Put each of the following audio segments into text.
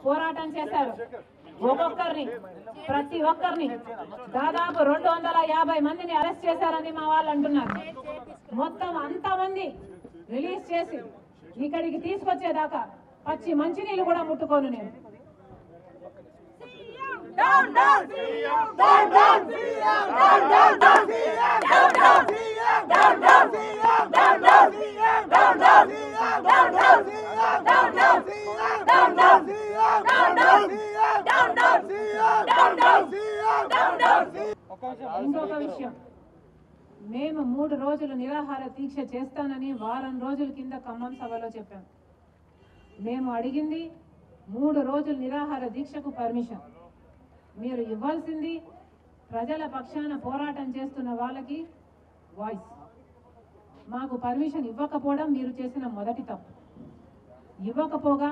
పోరాటం చేశారు. ఒక్కొక్కరిని ప్రతి ఒక్కరిని దాదాపు 250 మందిని అరెస్ట్ చేశారని మా వాళ్ళు అంటున్నారు. మొత్తం అంతమంది రిలీజ్ చేసి ఇక్కడికి తీసుకొచ్చేదాకా పచ్చి మంచినీళ్ళు కూడా ముట్టుకోను నేను. ఇంకొక విషయం, మేము 3 రోజులు నిరాహార దీక్ష చేస్తానని వారం రోజుల కింద ఖమ్మం సభలో చెప్పాం. మేము అడిగింది 3 రోజులు నిరాహార దీక్షకు పర్మిషన్. మీరు ఇవ్వాల్సింది ప్రజల పక్షాన పోరాటం చేస్తున్న వాళ్ళకి వాయిస్. మాకు పర్మిషన్ ఇవ్వకపోవడం మీరు చేసిన మొదటి తప్పు. ఇవ్వకపోగా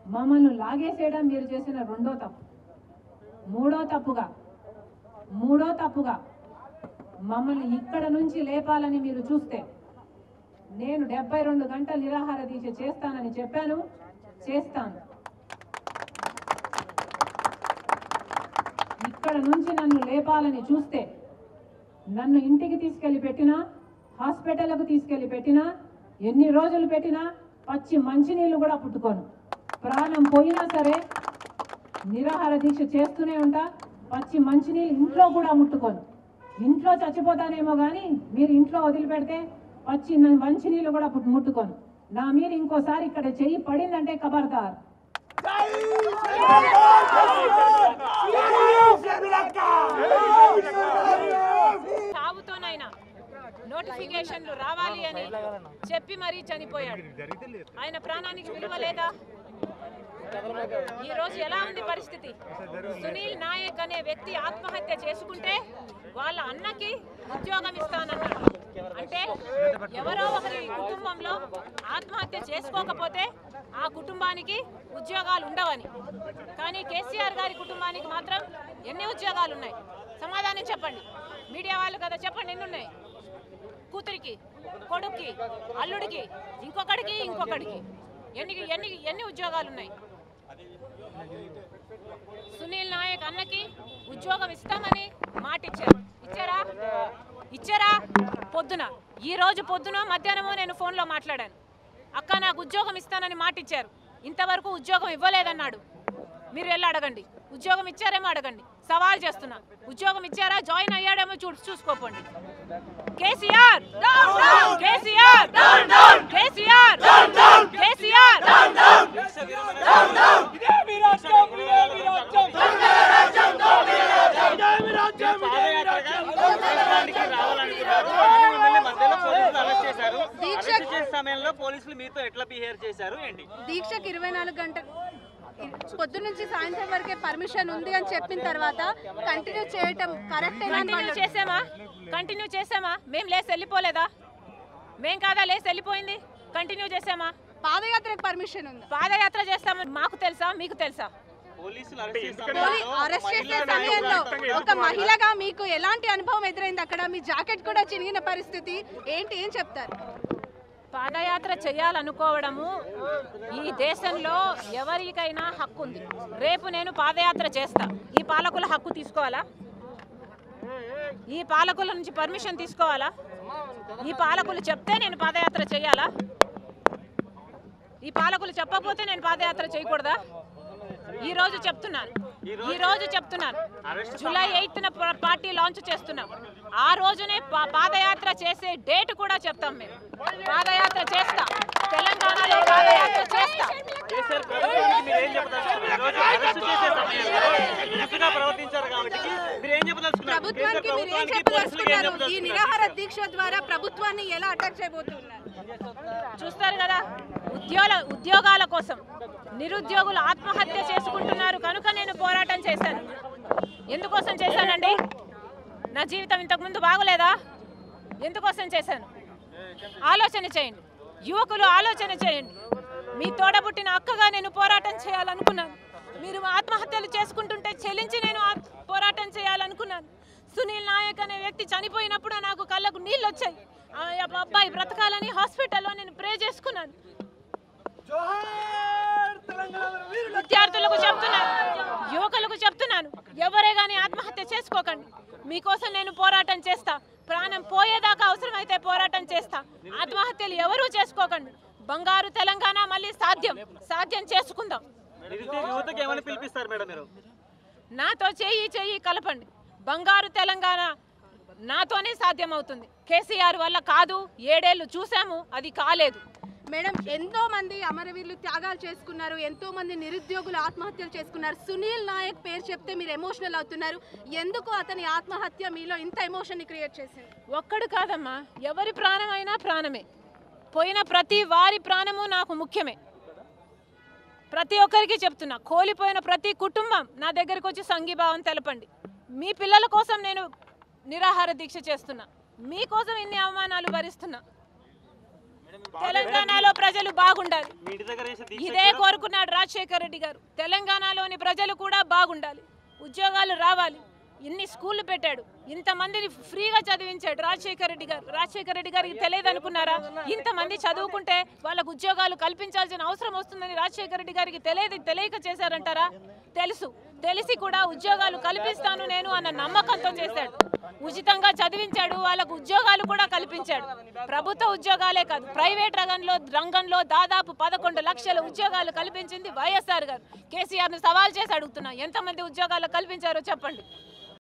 మమ్మల్ని లాగేసేయడం మీరు చేసిన రెండో తప్పు. మూడో తప్పుగా మమ్మల్ని ఇక్కడ నుంచి లేపాలని మీరు చూస్తే నేను 72 గంటల నిరాహార దీక్ష చేస్తానని చెప్పాను, చేస్తాను. ఇక్కడ నుంచి నన్ను లేపాలని చూస్తే నన్ను ఇంటికి తీసుకెళ్లి పెట్టినా, హాస్పిటల్కు తీసుకెళ్లి పెట్టినా, ఎన్ని రోజులు పెట్టినా పచ్చి మంచినీళ్ళు కూడా పుట్టుకోను. ప్రాణం పోయినా సరే నిరాహార దీక్ష చేస్తూనే ఉంటా. పచ్చి మంచినీళ్ళు ఇంట్లో కూడా ముట్టుకోను. ఇంట్లో చచ్చిపోతానేమో కానీ మీరు ఇంట్లో వదిలిపెడితే పచ్చి మంచినీళ్ళు కూడా ముట్టుకోను. నా మీద ఇంకోసారి ఇక్కడ చెయ్యి పడిందంటే ఖబర్దార్. సాగుతోనైనా నోటిఫికేషన్లు రావాలి అని చెప్పి మరీ చనిపోయాడు. ఆయన ప్రాణానికి విలువ లేదా? ఈ రోజు ఎలా ఉంది పరిస్థితి? సునీల్ నాయక్ అనే వ్యక్తి ఆత్మహత్య చేసుకుంటే వాళ్ళ అన్నకి ఉద్యోగం ఇస్తానన్నాడు. అంటే ఎవరో ఒకరి కుటుంబంలో ఆత్మహత్య చేసుకోకపోతే ఆ కుటుంబానికి ఉద్యోగాలు ఉండవని. కానీ కేసీఆర్ గారి కుటుంబానికి మాత్రం ఎన్ని ఉద్యోగాలు ఉన్నాయి? సమాధానం చెప్పండి. మీడియా వాళ్ళు కదా, చెప్పండి ఎన్ని ఉన్నాయి? కూతురికి, కొడుక్కి, అల్లుడికి, ఇంకొకడికి ఎన్ని ఉద్యోగాలు ఉన్నాయి? సునీల్ నాయక్ అన్నకి ఉద్యోగం ఇస్తామని మాట ఇచ్చారా? ఈ రోజు పొద్దున మధ్యాహ్నమో నేను ఫోన్లో మాట్లాడాను. అక్క నాకు ఉద్యోగం ఇస్తానని మాట ఇచ్చారు, ఇంతవరకు ఉద్యోగం ఇవ్వలేదన్నాడు. మీరు వెళ్ళి అడగండి. ఉద్యోగం ఇచ్చారేమో అడగండి. సవాల్ చేస్తున్నా, ఉద్యోగం ఇచ్చారా? జాయిన్ అయ్యాడేమో చూసుకోపోండి. కేసీఆర్ కేసీఆర్ కేసీఆర్ కేసీఆర్ దీక్షకి 24 గంటలు పొద్దున్న నుంచి సాయంత్రం వరకే పర్మిషన్ ఉంది అని చెప్పిన తర్వాత కంటిన్యూ చేయటం కరెక్ట్? కంటిన్యూ చేసామా? మేము లేసి వెళ్ళిపోలేదా? మేం కాదా లేసి వెళ్ళిపోయింది? కంటిన్యూ చేసామా? పాదయాత్రకు పర్మిషన్ ఉంది. పాదయాత్ర చేస్తామని మాకు తెలుసా, మీకు తెలుసా? అరెస్ట్ చేసే సమయంలో ఒక మహిళగా మీకు ఎలాంటి అనుభవం ఎదురైంది? అక్కడ మీ జాకెట్ కూడా చినిగిన పరిస్థితి ఏంటి, ఏం చెప్తారు? పాదయాత్ర చేయాలనుకోవడము ఈ దేశంలో ఎవరికైనా హక్కు ఉంది. రేపు నేను పాదయాత్ర చేస్తా. ఈ పాలకుల హక్కు తీసుకోవాలా? ఈ పాలకుల నుంచి పర్మిషన్ తీసుకోవాలా? ఈ పాలకులు చెప్తే నేను పాదయాత్ర చేయాలా? ఈ పాలకులు చెప్పకపోతే నేను పాదయాత్ర చేయకూడదా? ఈ రోజు చెప్తున్నాను జూలై 8న పార్టీ లాంచ్ చేస్తున్నాం. ఆ రోజునే పాదయాత్ర చేసే డేట్ కూడా చెప్తాం. మేము పాదయాత్ర చేస్తా, తెలంగాణలో పాదయాత్ర చేస్తా. ప్రభుత్వానికి మీరు ఏం చెప్పదలుచుకున్నారు? ఈ నిరాహార దీక్ష ద్వారా ప్రభుత్వాన్ని ఎలా అటాక్ చేయబోతున్నారు? చూస్తారు కదా, ఉద్యోగాల కోసం నిరుద్యోగులు ఆత్మహత్య చేసుకుంటున్నారు కనుక నేను పోరాటం చేశాను. ఎందుకోసం చేశానండి? నా జీవితం ఇంతకుముందు బాగోలేదా? ఎందుకోసం చేశాను? ఆలోచన చేయండి, యువకులు ఆలోచన చేయండి. మీ తోడబుట్టిన అక్కగా నేను పోరాటం చేయాలనుకున్నాను. మీరు ఆత్మహత్యలు చేసుకుంటుంటే చెల్లించి నేను పోరాటం చేయాలనుకున్నాను. సునీల్ నాయక్ అనే వ్యక్తి చనిపోయినప్పుడు నాకు కళ్ళకు నీళ్ళు వచ్చాయి. అబ్బాయి బ్రతకాలని హాస్పిటల్లో నేను ప్రే చేసుకున్నాను. ఎవరే కానీ ఆత్మహత్య చేసుకోకండి. మీకోసం నేను పోరాటం చేస్తా. ప్రాణం పోయేదాకా అవసరమైతే పోరాటం చేస్తా. ఆత్మహత్యలు ఎవరూ చేసుకోకండి. బంగారు తెలంగాణ మళ్ళీ సాధ్యం చేసుకుందాం. నాతో చెయ్యి కలపండి. బంగారు తెలంగాణ నాతోనే సాధ్యం అవుతుంది. కేసీఆర్ వల్ల కాదు. 7 ఏళ్ళు చూసాము, అది కాలేదు. మేడం, ఎంతో మంది అమరవీరులు త్యాగాలు చేసుకున్నారు, ఎంతో మంది నిరుద్యోగులు ఆత్మహత్యలు చేసుకున్నారు. సునీల్ నాయక్ పేరు చెప్తే మీరు ఎమోషనల్ అవుతున్నారు. ఎందుకు అతని ఆత్మహత్య మీలో ఇంత ఎమోషన్ క్రియేట్ చేసింది? ఒక్కడు కాదమ్మా, ఎవరి ప్రాణమైనా ప్రాణమే. పోయిన ప్రతి వారి ప్రాణము నాకు ముఖ్యమే. ప్రతి ఒక్కరికి చెప్తున్నా, కోల్పోయిన ప్రతి కుటుంబం నా దగ్గరకు వచ్చి సంఘీభావం తెలపండి. మీ పిల్లల కోసం నేను నిరాహార దీక్ష చేస్తున్నా. మీకోసం ఇన్ని అవమానాలు భరిస్తున్నా. తెలంగాణలో ప్రజలు బాగుండాలి. ఇదే కోరుకున్నాడు రాజశేఖర రెడ్డి గారు. తెలంగాణలోని ప్రజలు కూడా బాగుండాలి, ఉద్యోగాలు రావాలి. ఇన్ని స్కూళ్ళు పెట్టాడు, ఇంతమందిని ఫ్రీగా చదివించాడు రాజశేఖర రెడ్డి గారు. రాజశేఖర రెడ్డి గారికి తెలియదు అనుకున్నారా? ఇంతమంది చదువుకుంటే వాళ్ళకు ఉద్యోగాలు కల్పించాల్సిన అవసరం వస్తుందని రాజశేఖర రెడ్డి గారికి తెలియక చేశారంటారా? తెలిసి కూడా ఉద్యోగాలు కల్పిస్తాను నేను అన్న నమ్మకంతో చేశాడు. ఉచితంగా చదివించాడు, వాళ్ళకు ఉద్యోగాలు కూడా కల్పించాడు. ప్రభుత్వ ఉద్యోగాలే కాదు, ప్రైవేట్ రంగంలో దాదాపు 11 లక్షల ఉద్యోగాలు కల్పించింది వైఎస్ఆర్ గారు. కేసీఆర్ను సవాల్ చేసి అడుగుతున్నా, ఎంతమంది ఉద్యోగాలు కల్పించారో చెప్పండి.